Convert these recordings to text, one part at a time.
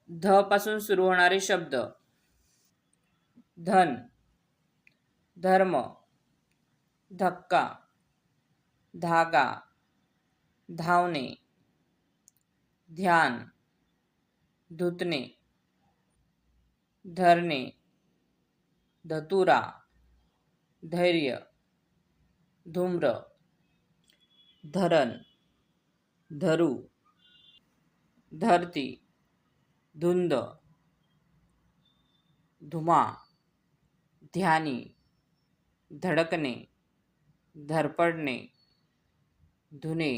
ध पासून सुरू होणारे शब्द: धन, धर्म, धक्का, धागा, धावणे, ध्यान, धुतणे, धरणे, धतुरा, धैर्य, धूम्र, धरण, धरू, धरती, धुंद, धुमा, ध्यानी, धडकणे, धडपडणे, धुणे,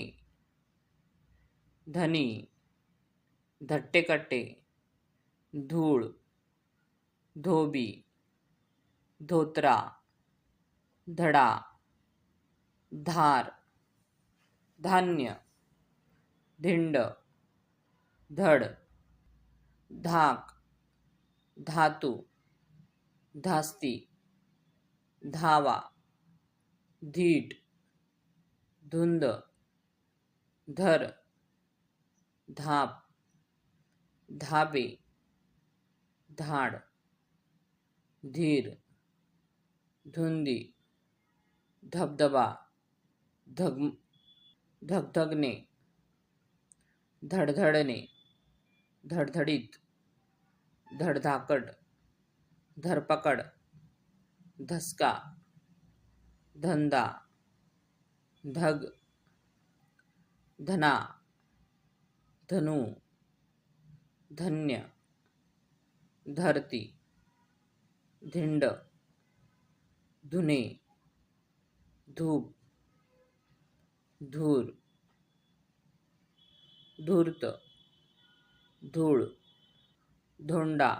धनी, धट्टेकट्टे, धूळ, धोबी, धोत्रा, धडा, धार, धान्य, धिंड, धड, धाक, धातू, धास्ती, धावा, धीट, धुंद, धर, धाप, धाबे, धाड, धीर, धुंदी, धबधबा, धगधगणे, धडधडणे, धडधडीत, धडधाकट, धरपकड, धसका, धंदा, धग, धना, धनु, धन्य, धरती, धिंड, धुने, धूप, धूर, धूर्त, धूळ, धोंडा,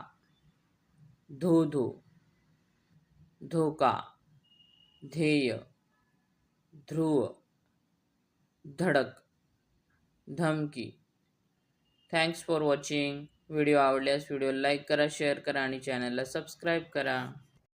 धोधो, धोका, ध्येय, ध्रुव, धडक, धमकी. Thanks for watching. व्हिडिओ आवडल्यास व्हिडिओला लाईक करा, शेअर करा आणि चॅनलला सबस्क्राईब करा.